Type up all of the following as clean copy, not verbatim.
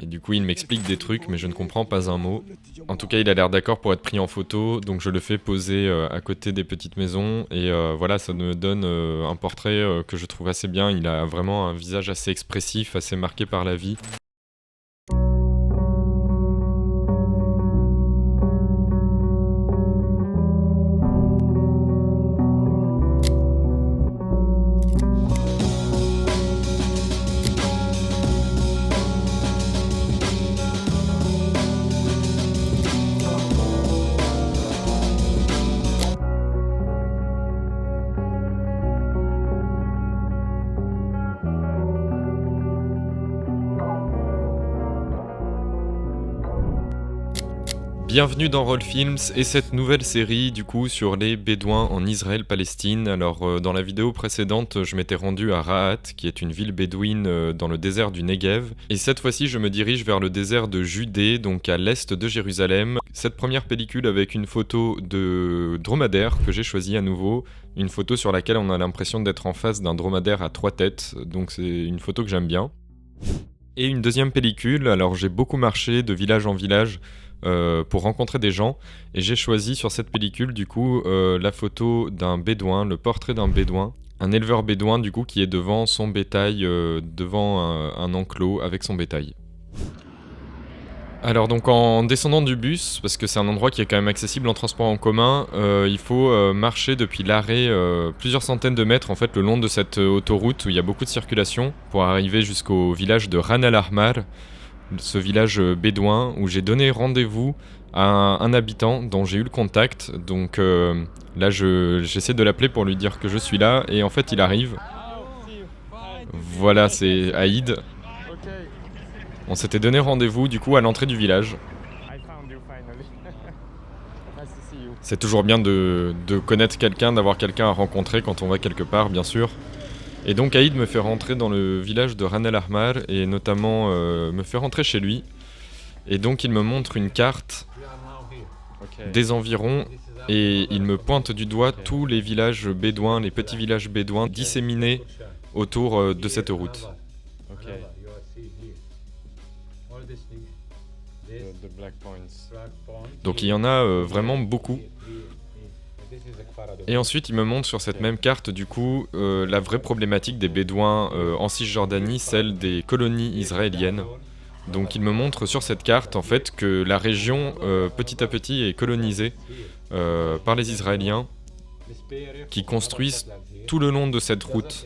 Et du coup, il m'explique des trucs, mais je ne comprends pas un mot. En tout cas, il a l'air d'accord pour être pris en photo, donc je le fais poser à côté des petites maisons. Et voilà, ça me donne un portrait que je trouve assez bien. Il a vraiment un visage assez expressif, assez marqué par la vie. Bienvenue dans Roll Films et cette nouvelle série du coup sur les Bédouins en Israël-Palestine. Alors dans la vidéo précédente, je m'étais rendu à Rahat, qui est une ville bédouine dans le désert du Negev. Et cette fois-ci, je me dirige vers le désert de Judée, donc à l'est de Jérusalem. Cette première pellicule avec une photo de dromadaire que j'ai choisi à nouveau. Une photo sur laquelle on a l'impression d'être en face d'un dromadaire à 3 têtes, donc c'est une photo que j'aime bien. Et une deuxième pellicule, alors j'ai beaucoup marché de village en village pour rencontrer des gens, et j'ai choisi sur cette pellicule du coup la photo d'un bédouin, le portrait d'un bédouin, un éleveur bédouin du coup qui est devant son bétail, devant un enclos avec son bétail. Alors donc en descendant du bus, parce que c'est un endroit qui est quand même accessible en transport en commun, il faut marcher depuis l'arrêt plusieurs centaines de mètres en fait le long de cette autoroute où il y a beaucoup de circulation pour arriver jusqu'au village de Ran al-Ahmar, ce village bédouin où j'ai donné rendez-vous à un habitant dont j'ai eu le contact. Donc là j'essaie de l'appeler pour lui dire que je suis là et en fait il arrive. Voilà, c'est Aïd. On s'était donné rendez-vous du coup à l'entrée du village. C'est toujours bien de connaître quelqu'un, d'avoir quelqu'un à rencontrer quand on va quelque part, bien sûr. Et donc Aïd me fait rentrer dans le village de Ran al-Ahmar et notamment me fait rentrer chez lui. Et donc il me montre une carte des environs et il me pointe du doigt tous les villages bédouins, les petits villages bédouins disséminés autour de cette route. Donc il y en a vraiment beaucoup. Et ensuite il me montre sur cette même carte du coup la vraie problématique des Bédouins en Cisjordanie, celle des colonies israéliennes. Donc il me montre sur cette carte en fait que la région petit à petit est colonisée par les Israéliens qui construisent tout le long de cette route.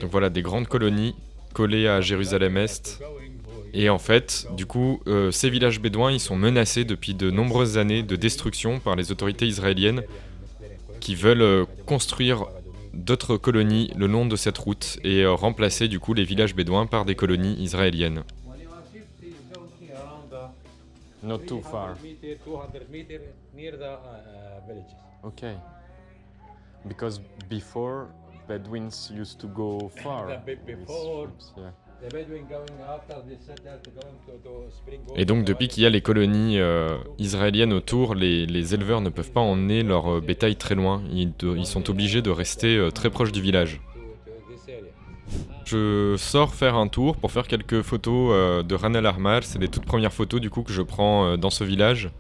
Donc voilà, des grandes colonies collées à Jérusalem-Est. Et en fait, du coup, ces villages bédouins, ils sont menacés depuis de nombreuses années de destruction par les autorités israéliennes qui veulent construire d'autres colonies le long de cette route et remplacer du coup les villages bédouins par des colonies israéliennes. Not too far. Okay. Because before Bedouins used to go far. Et donc depuis qu'il y a les colonies israéliennes autour, les éleveurs ne peuvent pas emmener leur bétail très loin. Ils sont obligés de rester très proches du village. Je sors faire un tour pour faire quelques photos de Ran al-Ahmar. C'est les toutes premières photos du coup que je prends dans ce village.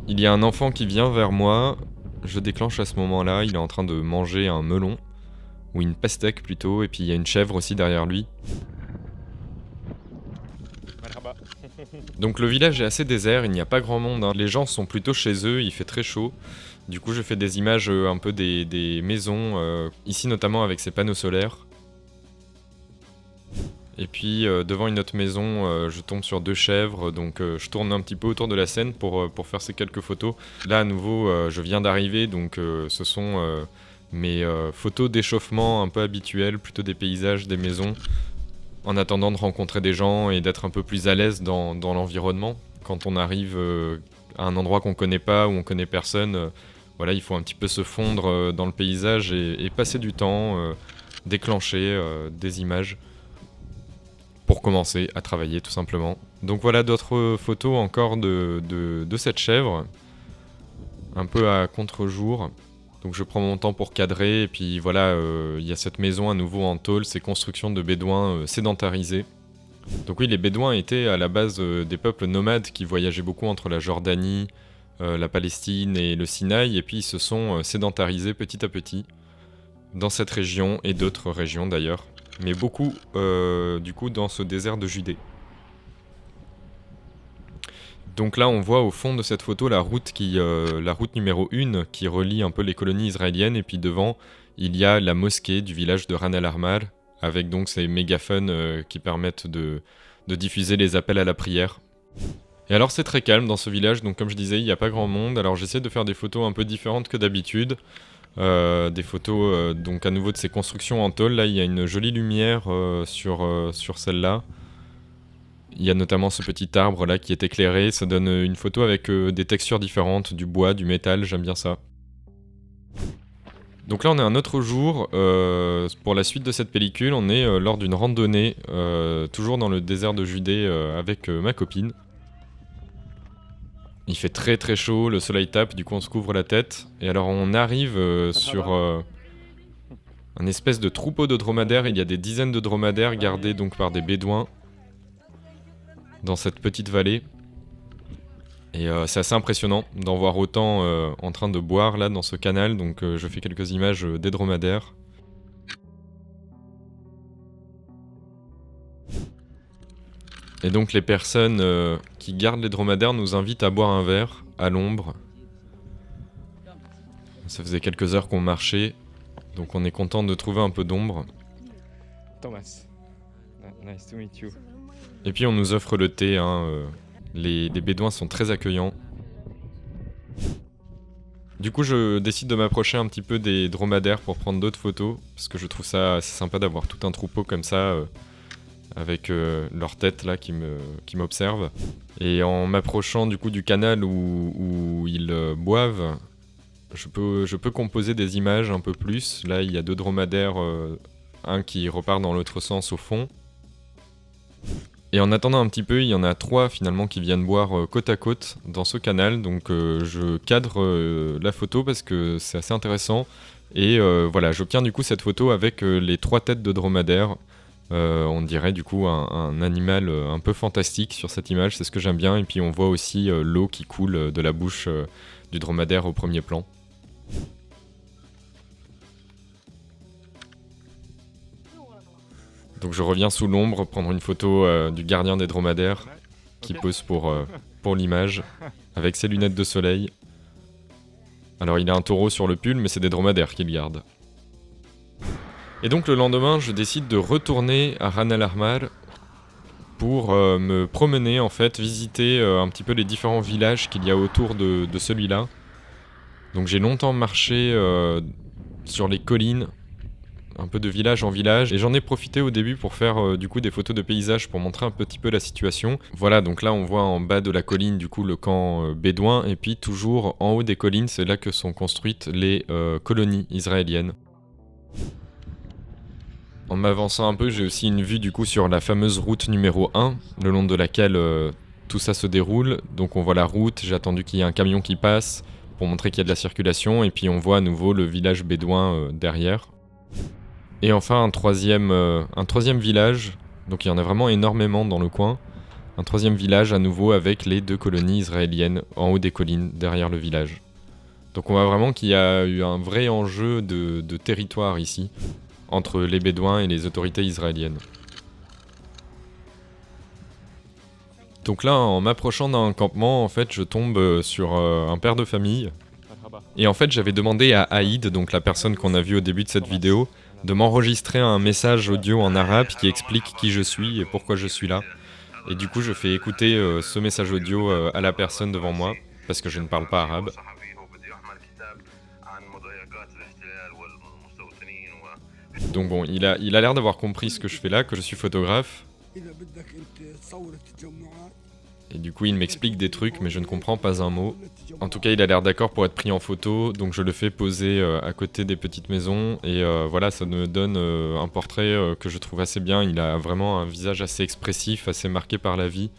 Il y a un enfant qui vient vers moi. Je déclenche à ce moment-là. Il est en train de manger un melon. Ou une pastèque plutôt, et puis il y a une chèvre aussi derrière lui. Donc le village est assez désert, il n'y a pas grand monde, hein. Les gens sont plutôt chez eux, il fait très chaud. Du coup je fais des images un peu des maisons, ici notamment avec ces panneaux solaires. Et puis devant une autre maison, je tombe sur 2 chèvres, donc je tourne un petit peu autour de la scène pour faire ces quelques photos. Là à nouveau, je viens d'arriver, donc ce sont... mes photos d'échauffement un peu habituelles, plutôt des paysages, des maisons, en attendant de rencontrer des gens et d'être un peu plus à l'aise dans l'environnement. Quand on arrive à un endroit qu'on connaît pas, où on connaît personne, voilà, il faut un petit peu se fondre dans le paysage et passer du temps, déclencher des images pour commencer à travailler tout simplement. Donc voilà d'autres photos encore de cette chèvre, un peu à contre-jour. Donc je prends mon temps pour cadrer, et puis voilà, il y a cette maison à nouveau en tôle, ces constructions de bédouins sédentarisés. Donc oui, les bédouins étaient à la base des peuples nomades qui voyageaient beaucoup entre la Jordanie, la Palestine et le Sinaï, et puis ils se sont sédentarisés petit à petit dans cette région et d'autres régions d'ailleurs, mais beaucoup du coup dans ce désert de Judée. Donc là on voit au fond de cette photo la route numéro 1 qui relie un peu les colonies israéliennes, et puis devant il y a la mosquée du village de Ran al-Ahmar, avec donc ces mégaphones qui permettent de diffuser les appels à la prière. Et alors c'est très calme dans ce village, donc comme je disais, il n'y a pas grand monde. Alors j'essaie de faire des photos un peu différentes que d'habitude. Des photos donc à nouveau de ces constructions en tôle. Là il y a une jolie lumière sur celle-là. Il y a notamment ce petit arbre là qui est éclairé. Ça donne une photo avec des textures différentes, du bois, du métal, j'aime bien ça. Donc là on est un autre jour, pour la suite de cette pellicule, on est lors d'une randonnée, toujours dans le désert de Judée avec ma copine. Il fait très très chaud, le soleil tape, du coup on se couvre la tête. Et alors on arrive sur un espèce de troupeau de dromadaires. Il y a des dizaines de dromadaires gardés donc par des bédouins dans cette petite vallée. Et c'est assez impressionnant d'en voir autant en train de boire là dans ce canal. Donc je fais quelques images des dromadaires. Et donc les personnes qui gardent les dromadaires nous invitent à boire un verre à l'ombre. Ça faisait quelques heures qu'on marchait, donc on est content de trouver un peu d'ombre. Thomas, nice to meet you. Et puis on nous offre le thé, les bédouins sont très accueillants. Du coup je décide de m'approcher un petit peu des dromadaires pour prendre d'autres photos, parce que je trouve ça assez sympa d'avoir tout un troupeau comme ça, avec leur tête là qui m'observe. Et en m'approchant du coup du canal où ils boivent, je peux composer des images un peu plus. Là il y a 2 dromadaires, un qui repart dans l'autre sens au fond. Et en attendant un petit peu, il y en a 3 finalement qui viennent boire côte à côte dans ce canal. Donc je cadre la photo parce que c'est assez intéressant. Et voilà, j'obtiens du coup cette photo avec les 3 têtes de dromadaires. On dirait du coup un animal un peu fantastique sur cette image, c'est ce que j'aime bien. Et puis on voit aussi l'eau qui coule de la bouche du dromadaire au premier plan. Donc je reviens sous l'ombre prendre une photo du gardien des dromadaires qui pose pour l'image avec ses lunettes de soleil. Alors il a un taureau sur le pull, mais c'est des dromadaires qu'il garde. Et donc le lendemain, je décide de retourner à Ran al-Ahmar pour me promener en fait, visiter un petit peu les différents villages qu'il y a autour de celui-là. Donc j'ai longtemps marché sur les collines, un peu de village en village, et j'en ai profité au début pour faire du coup des photos de paysages pour montrer un petit peu la situation. Voilà, donc là on voit en bas de la colline du coup le camp bédouin, et puis toujours en haut des collines, c'est là que sont construites les colonies israéliennes. En m'avançant un peu, j'ai aussi une vue du coup sur la fameuse route numéro 1, le long de laquelle tout ça se déroule. Donc on voit la route, j'ai attendu qu'il y ait un camion qui passe pour montrer qu'il y a de la circulation, et puis on voit à nouveau le village bédouin derrière. Et enfin un troisième village, donc il y en a vraiment énormément dans le coin. Un troisième village à nouveau avec les 2 colonies israéliennes en haut des collines derrière le village. Donc on voit vraiment qu'il y a eu un vrai enjeu de territoire ici, entre les bédouins et les autorités israéliennes. Donc là, en m'approchant d'un campement, en fait, je tombe sur un père de famille. Et en fait, j'avais demandé à Aïd, donc la personne qu'on a vue au début de cette vidéo, de m'enregistrer un message audio en arabe qui explique qui je suis et pourquoi je suis là. Et du coup, je fais écouter ce message audio à la personne devant moi, parce que je ne parle pas arabe. Donc bon, il a l'air d'avoir compris ce que je fais là, que je suis photographe. Et du coup, il m'explique des trucs, mais je ne comprends pas un mot. En tout cas, il a l'air d'accord pour être pris en photo, donc je le fais poser à côté des petites maisons. Et voilà, ça me donne un portrait que je trouve assez bien. Il a vraiment un visage assez expressif, assez marqué par la vie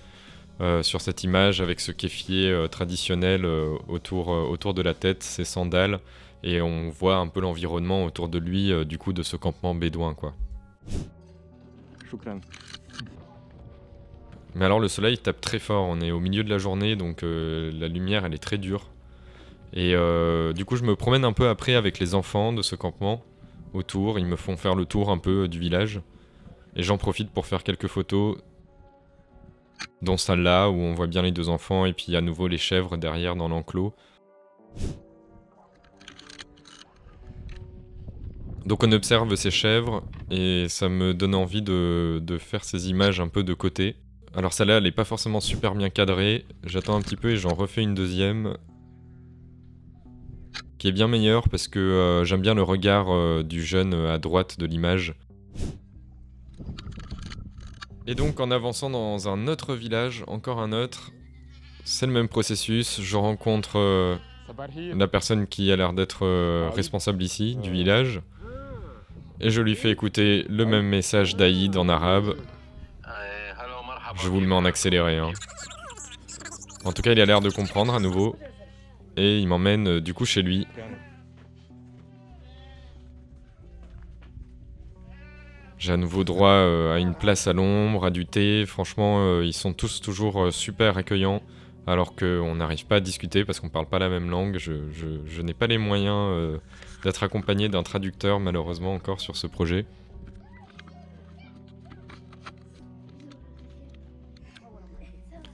sur cette image, avec ce kéfier traditionnel autour de la tête, ses sandales. et on voit un peu l'environnement autour de lui, du coup, de ce campement bédouin, quoi. Shukran. Mais alors le soleil tape très fort, on est au milieu de la journée, donc la lumière elle est très dure. Et du coup je me promène un peu après avec les enfants de ce campement autour, ils me font faire le tour un peu du village. Et j'en profite pour faire quelques photos, dont celle-là où on voit bien les deux enfants et puis à nouveau les chèvres derrière dans l'enclos. Donc on observe ces chèvres et ça me donne envie de faire ces images un peu de côté. Alors celle-là, elle est pas forcément super bien cadrée. J'attends un petit peu et j'en refais une deuxième. Qui est bien meilleure parce que j'aime bien le regard du jeune à droite de l'image. Et donc en avançant dans un autre village, encore un autre, c'est le même processus. Je rencontre la personne qui a l'air d'être responsable ici, du village. Et je lui fais écouter le même message d'Aïd en arabe. Je vous le mets en accéléré, hein. En tout cas, il a l'air de comprendre à nouveau. Et il m'emmène du coup chez lui. J'ai à nouveau droit à une place à l'ombre, à du thé. Franchement, ils sont tous toujours super accueillants. Alors qu'on n'arrive pas à discuter parce qu'on parle pas la même langue. Je n'ai pas les moyens d'être accompagné d'un traducteur, malheureusement, encore sur ce projet.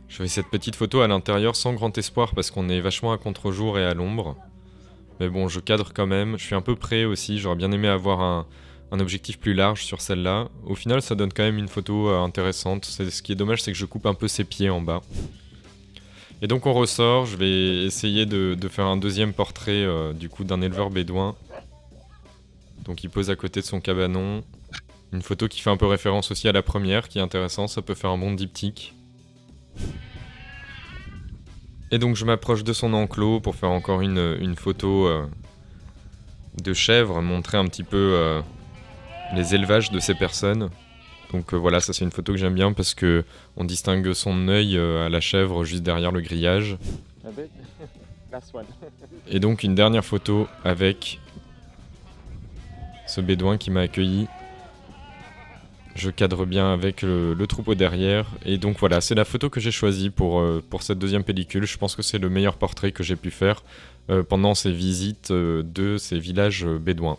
Je fais cette petite photo à l'intérieur sans grand espoir parce qu'on est vachement à contre-jour et à l'ombre. Mais bon, je cadre quand même. Je suis un peu près aussi. J'aurais bien aimé avoir un objectif plus large sur celle-là. Au final, ça donne quand même une photo intéressante. Ce qui est dommage, c'est que je coupe un peu ses pieds en bas. Et donc on ressort. Je vais essayer de faire un deuxième portrait du coup d'un éleveur bédouin. Donc il pose à côté de son cabanon. Une photo qui fait un peu référence aussi à la première, qui est intéressante. Ça peut faire un bon diptyque. Et donc je m'approche de son enclos pour faire encore une photo de chèvre, montrer un petit peu les élevages de ces personnes. Donc voilà, ça c'est une photo que j'aime bien parce que on distingue son œil à la chèvre juste derrière le grillage. Et donc une dernière photo avec ce bédouin qui m'a accueilli. Je cadre bien avec le troupeau derrière. Et donc voilà, c'est la photo que j'ai choisie pour cette deuxième pellicule. Je pense que c'est le meilleur portrait que j'ai pu faire pendant ces visites de ces villages bédouins.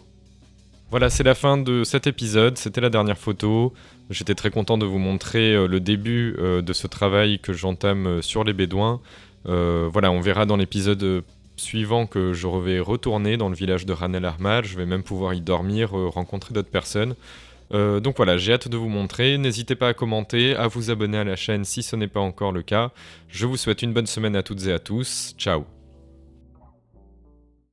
Voilà, c'est la fin de cet épisode. C'était la dernière photo. J'étais très content de vous montrer le début de ce travail que j'entame sur les bédouins. Voilà, on verra dans l'épisode suivant que je vais retourner dans le village de Ran El Ahmar. Je vais même pouvoir y dormir, rencontrer d'autres personnes. Donc voilà, j'ai hâte de vous montrer. N'hésitez pas à commenter, à vous abonner à la chaîne si ce n'est pas encore le cas. Je vous souhaite une bonne semaine à toutes et à tous. Ciao.